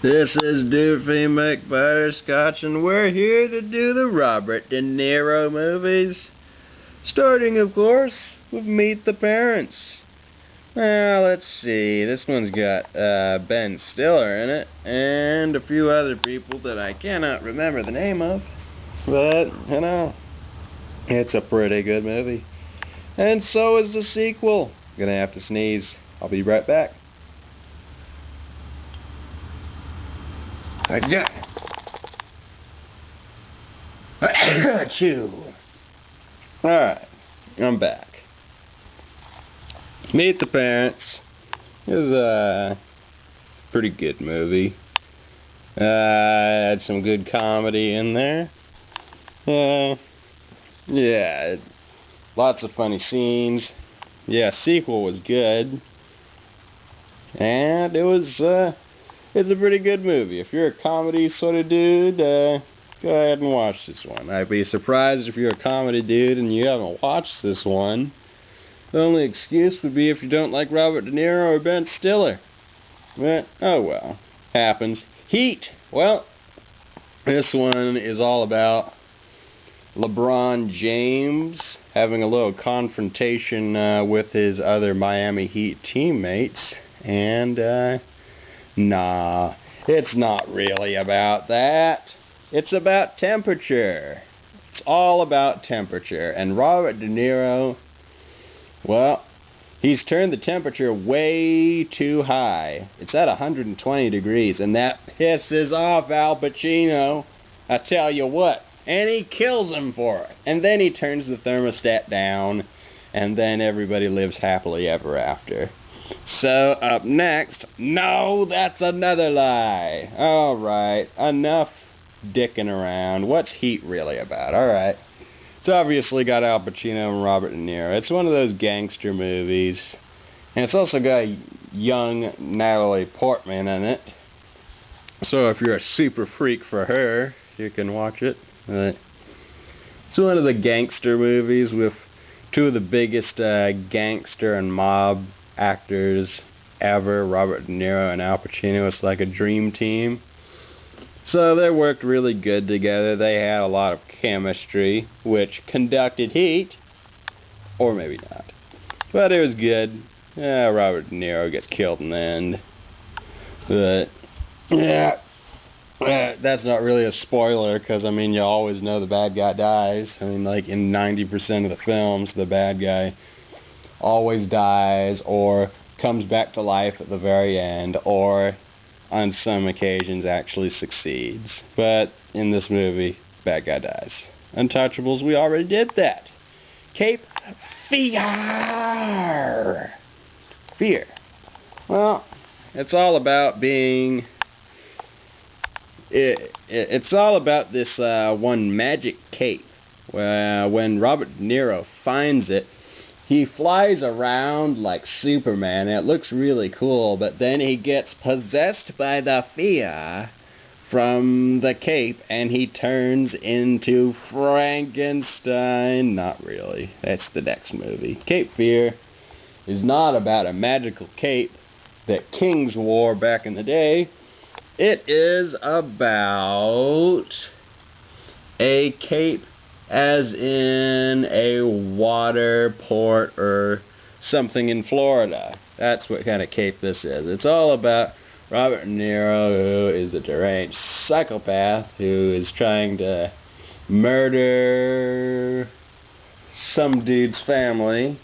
This is Doofy McButterscotch, and we're here to do the Robert De Niro movies. Starting, of course, with Meet the Parents. Well, let's see. This one's got Ben Stiller in it, and a few other people that I cannot remember the name of. But, you know, it's a pretty good movie. And so is the sequel. Gonna have to sneeze. I'll be right back. Achoo. Alright, I'm back. Meet the Parents is a pretty good movie. Had some good comedy in there. Yeah, lots of funny scenes. Yeah, sequel was good. And it's a pretty good movie. If you're a comedy sort of dude, go ahead and watch this one. I'd be surprised if you're a comedy dude and you haven't watched this one. The only excuse would be if you don't like Robert De Niro or Ben Stiller. But, oh well. Happens. Heat! Well, this one is all about LeBron James having a little confrontation with his other Miami Heat teammates. And, nah, it's not really about that. It's about temperature. It's all about temperature. And Robert De Niro, well, he's turned the temperature way too high. It's at 120 degrees, and that pisses off Al Pacino. I tell you what. And he kills him for it. And then he turns the thermostat down, and then everybody lives happily ever after. So, up next, no, that's another lie. Alright, enough dicking around. What's Heat really about? Alright. It's obviously got Al Pacino and Robert De Niro. It's one of those gangster movies. And it's also got a young Natalie Portman in it. So if you're a super freak for her, you can watch it. It's one of the gangster movies with two of the biggest gangster and mob actors ever, Robert De Niro and Al Pacino. It's like a dream team. So they worked really good together. They had a lot of chemistry, which conducted Heat, or maybe not. But it was good. Robert De Niro gets killed in the end. But, yeah, that's not really a spoiler, because, I mean, you always know the bad guy dies. I mean, like, in 90% of the films, the bad guy always dies, or comes back to life at the very end, or on some occasions actually succeeds. But in this movie, bad guy dies. Untouchables, we already did that. Cape Fear. Fear. Well, it's all about being... It's all about this one magic cape. When Robert De Niro finds it, he flies around like Superman. It looks really cool, but then he gets possessed by the fear from the cape, and he turns into Frankenstein. Not really. That's the next movie. Cape Fear is not about a magical cape that kings wore back in the day. It is about a cape as in a water port or something in Florida. That's what kind of cape this is. It's all about Robert De Niro, who is a deranged psychopath who is trying to murder some dude's family.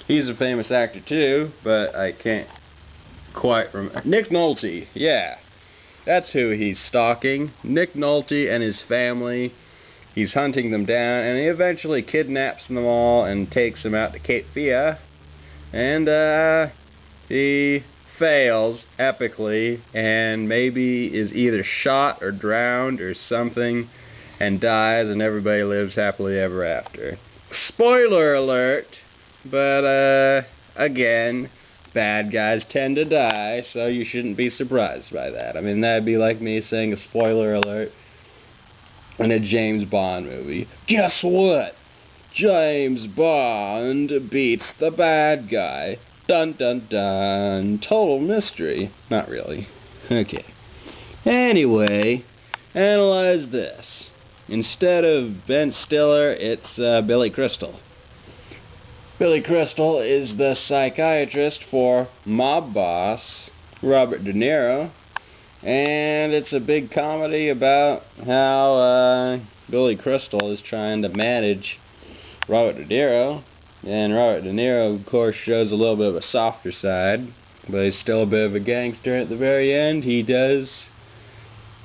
He's a famous actor too, but I can't quite remember. Nick Nolte, yeah. That's who he's stalking. Nick Nolte and his family. He's hunting them down, and he eventually kidnaps them all and takes them out to Cape Fear. And he fails epically, and maybe is either shot or drowned or something, and dies, and everybody lives happily ever after. Spoiler alert, but again, bad guys tend to die, so you shouldn't be surprised by that. I mean, that'd be like me saying a spoiler alert in a James Bond movie. Guess what? James Bond beats the bad guy. Dun dun dun. Total mystery. Not really. Okay. Anyway, analyze this. Instead of Ben Stiller, it's Billy Crystal. Billy Crystal is the psychiatrist for mob boss Robert DeNiro, and it's a big comedy about how Billy Crystal is trying to manage Robert De Niro, and Robert De Niro, of course, shows a little bit of a softer side, but he's still a bit of a gangster at the very end. He does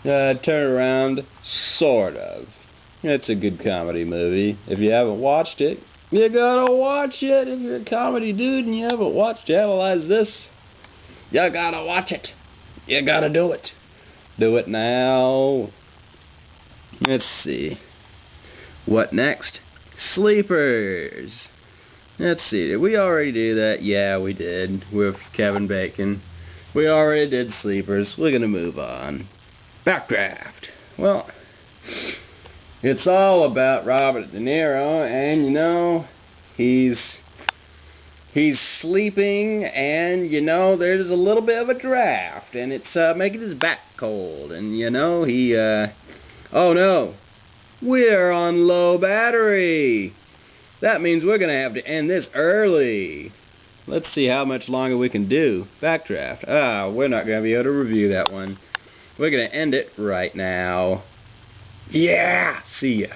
turn around, sort of. It's a good comedy movie. If you haven't watched it, you gotta watch it. If you're a comedy dude and you haven't watched Analyze This, you gotta watch it. You gotta do it. Do it now. Let's see. What next? Sleepers. Let's see. Did we already do that? Yeah, we did. With Kevin Bacon. We already did Sleepers. We're gonna move on. Backdraft. Well, it's all about Robert De Niro, and you know, he's sleeping, and you know, there's a little bit of a draft, and it's making his back cold, and you know, he oh no, we're on low battery. That means we're gonna have to end this early. Let's see how much longer we can do. Backdraft. We're not gonna be able to review that one. We're gonna end it right now. Yeah! See ya.